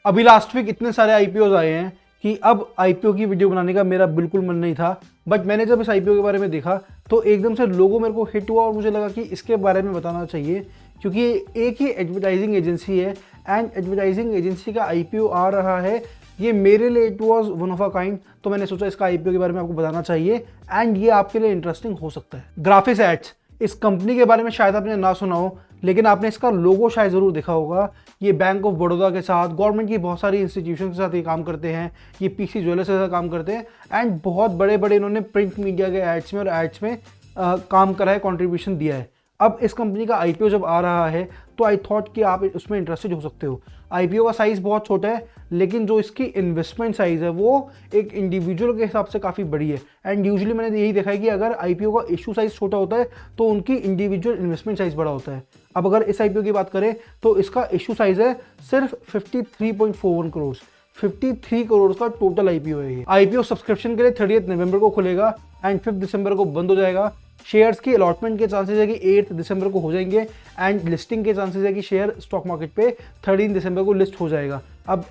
अभी last week इतने सारे आईपीओ आए हैं कि अब आईपीओ की वीडियो बनाने का मेरा बिल्कुल मन नहीं था, बट मैंने जब इस आईपीओ के बारे में देखा तो एकदम से लोगो मेरे को हिट हुआ और मुझे लगा कि इसके बारे में बताना चाहिए, क्योंकि एक ही एडवर्टाइजिंग एजेंसी है एंड एडवर्टाइजिंग एजेंसी का आईपीओ आ रहा है। ये मेरे लिए it was one of a kind, तो मैंने सोचा इसका आईपीओ के बारे में आपको बताना चाहिए एंड ये आपके लिए इंटरेस्टिंग हो सकता है। ग्राफिक्स एड्स, इस कंपनी के बारे में शायद आपने ना सुना हो, लेकिन आपने इसका लोगो शायद ज़रूर देखा होगा। ये बैंक ऑफ बड़ौदा के साथ, गवर्नमेंट की बहुत सारी इंस्टीट्यूशन के साथ ये काम करते हैं, ये पीसी ज्वेलर्स के साथ काम करते हैं एंड बहुत बड़े बड़े इन्होंने प्रिंट मीडिया के एड्स में और एड्स में काम करा है, कंट्रीब्यूशन दिया है। अब इस कंपनी का आईपीओ जब आ रहा है तो आई थॉट कि आप उसमें इंटरेस्टेड हो सकते हो। आईपीओ का साइज़ बहुत छोटा है, लेकिन जो इसकी इन्वेस्टमेंट साइज़ है वो एक इंडिविजुअल के हिसाब से काफ़ी बड़ी है एंड यूजुअली मैंने यही देखा है कि अगर आईपीओ का इशू साइज़ छोटा होता है तो उनकी इंडिविजुअल इन्वेस्टमेंट साइज़ बड़ा होता है। अब अगर इस आईपीओ की बात करें तो इसका इशू साइज़ है सिर्फ 53.41 करोड़। 53 करोड़ का टोटल आईपीओ है ये। आईपीओ सब्सक्रिप्शन के लिए 30 नवंबर को खुलेगा एंड 5 दिसंबर को बंद हो जाएगा। शेयर्स की अलॉटमेंट के चांसेस है कि 8 दिसंबर को हो जाएंगे एंड लिस्टिंग के चांसेस है कि शेयर स्टॉक मार्केट पे 13 दिसंबर को लिस्ट हो जाएगा। अब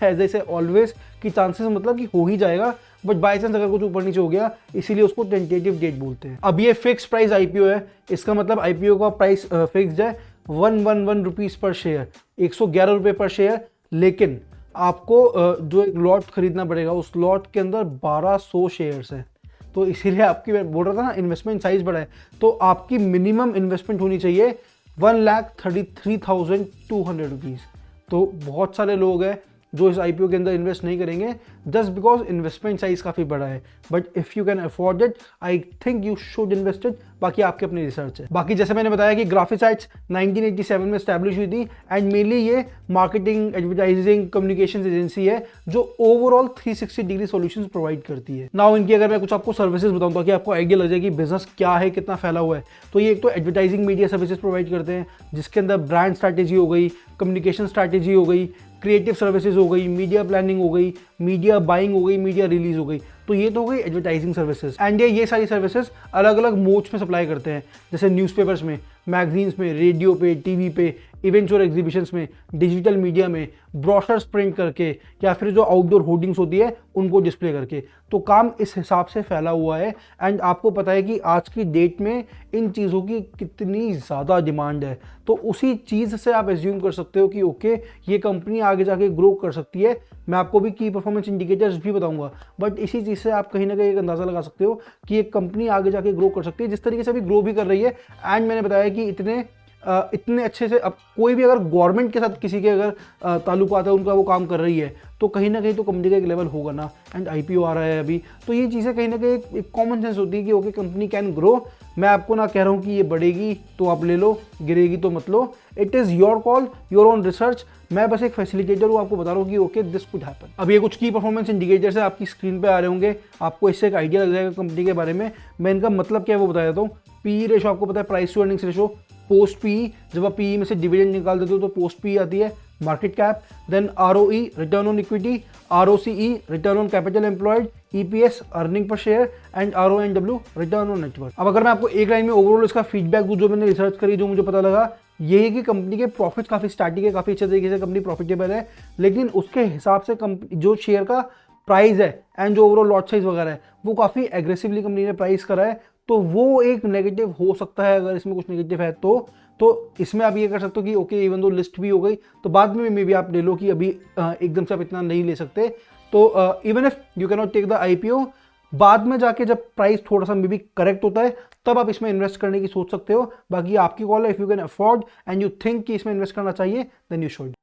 एज ए से ऑलवेज की चांसेस मतलब कि हो ही जाएगा, बट बाई चांस अगर कुछ ऊपर नीचे हो गया इसीलिए उसको टेंटेटिव डेट बोलते हैं। अब ये फिक्स प्राइस आईपीओ है, इसका मतलब आईपीओ का प्राइस फिक्स्ड है 111 रुपीज़ पर शेयर, 111 रुपये पर शेयर। लेकिन आपको जो एक लॉट खरीदना पड़ेगा, उस लॉट के अंदर 1200 शेयर्स हैं, तो इसीलिए आपकी, मैं बोल रहा था ना इन्वेस्टमेंट साइज बड़ा है, तो आपकी मिनिमम इन्वेस्टमेंट होनी चाहिए 1,33,200 रुपीज़। तो बहुत सारे लोग हैं जो इस आईपीओ के अंदर इन्वेस्ट नहीं करेंगे जस्ट बिकॉज इन्वेस्टमेंट साइज काफ़ी बड़ा है, but if you can afford it I think you should invest it. बाकी आपकी अपनी रिसर्च है। बाकी जैसे मैंने बताया कि ग्राफिक्स एड्स 1987 में स्टैब्लिश हुई थी एंड मेनली ये मार्केटिंग, एडवर्टाइजिंग, कम्युनिकेशन एजेंसी है जो ओवरऑल 360 डिग्री सॉल्यूशंस प्रोवाइड करती है। नाउ इनकी अगर मैं कुछ आपको सर्विसेज बताऊँ ताकि आपको आइडिया लग जाए कि बिजनेस क्या है, कितना फैला हुआ है, तो ये एक तो एडवर्टाइजिंग मीडिया सर्विसेज प्रोवाइड करते हैं जिसके अंदर ब्रांड स्ट्रैटेजी हो गई, कम्युनिकेशन स्ट्रैटेजी हो गई, क्रिएटिव सर्विसेज हो गई, मीडिया प्लानिंग हो गई, मीडिया बाइंग हो गई, मीडिया रिलीज हो गई। तो ये तो हो गई एडवर्टाइजिंग सर्विसेज एंड ये सारी सर्विसेज अलग अलग मोड्स में सप्लाई करते हैं, जैसे न्यूज़पेपर्स में, मैगजीन्स में, रेडियो पे, टीवी पे, इवेंट्स और एग्जीबिशंस में, डिजिटल मीडिया में, ब्रोशर्स प्रिंट करके या फिर जो आउटडोर होर्डिंग्स होती है उनको डिस्प्ले करके। तो काम इस हिसाब से फैला हुआ है एंड आपको पता है कि आज की डेट में इन चीज़ों की कितनी ज़्यादा डिमांड है, तो उसी चीज़ से आप एज्यूम कर सकते हो कि ओके ये कंपनी आगे जाके ग्रो कर सकती है। मैं आपको भी की परफॉर्मेंस इंडिकेटर्स भी बताऊंगा, बट इसी चीज़ से आप कहीं ना कहीं एक अंदाज़ा लगा सकते हो कि एक कंपनी आगे जाके ग्रो कर सकती है, जिस तरीके से अभी ग्रो भी कर रही है। एंड मैंने बताया कि इतने अच्छे से, अब कोई भी अगर गवर्नमेंट के साथ किसी के अगर ताल्लुकात है, उनका वो काम कर रही है, तो कहीं ना कहीं तो कंपनी का एक लेवल होगा ना। एंड आईपीओ आ रहा है अभी, तो ये चीज़ें कहीं ना कहीं एक कॉमन सेंस होती है कि ओके कंपनी कैन ग्रो। मैं आपको ना कह रहा हूँ कि ये बढ़ेगी तो आप ले लो, गिरेगी तो मत लो, it is your call, your own research. मैं बस एक फैसिलिटेटर हूँ, आपको बता रहा हूँ कि ओके दिस कुड हैपन। अब ये कुछ की परफॉर्मेंस इंडिकेटर्स है, आपकी स्क्रीन पे आ रहे होंगे, आपको इससे एक आइडिया लग जाएगा कंपनी के बारे में। मैं इनका मतलब क्या है वो बता देता हूँ। पी रेशो आपको पता है, price to earnings ratio. Post P, जब आप पी में से डिविडेंड निकाल देते हो तो पोस्ट पी आती है। Market cap, then ROE, return on equity, ROCE, return on capital employed, EPS, earning per share and RONW, return on net worth. अब अगर मैं आपको एक लाइन में ओवरऑल इसका फीडबैक दूं, जो मैंने रिसर्च करी, जो मुझे पता लगा, ये है कि कंपनी के प्रॉफिट काफ़ी स्टैटिक है, काफ़ी अच्छे तरीके से कंपनी प्रॉफिटेबल है, लेकिन उसके हिसाब से कंपनी जो शेयर का प्राइस है एंड जो ओवरऑल लॉट साइज वगैरह है वो काफ़ी एग्रेसिवली कंपनी ने प्राइस करा है। तो वो एक नेगेटिव हो सकता है, अगर इसमें कुछ नेगेटिव है तो इसमें आप ये कर सकते हो कि ओके इवन दो लिस्ट भी हो गई तो बाद में मे बी आप ले लो कि अभी एकदम से आप इतना नहीं ले सकते। तो even if you can not take the IPO, बाद में जाके जब प्राइस थोड़ा सा मे बी करेक्ट होता है तब आप इसमें इन्वेस्ट करने की सोच सकते हो। बाकी आपकी कॉल है, if you can afford and you think कि इसमें इन्वेस्ट करना चाहिए देन यू शुड।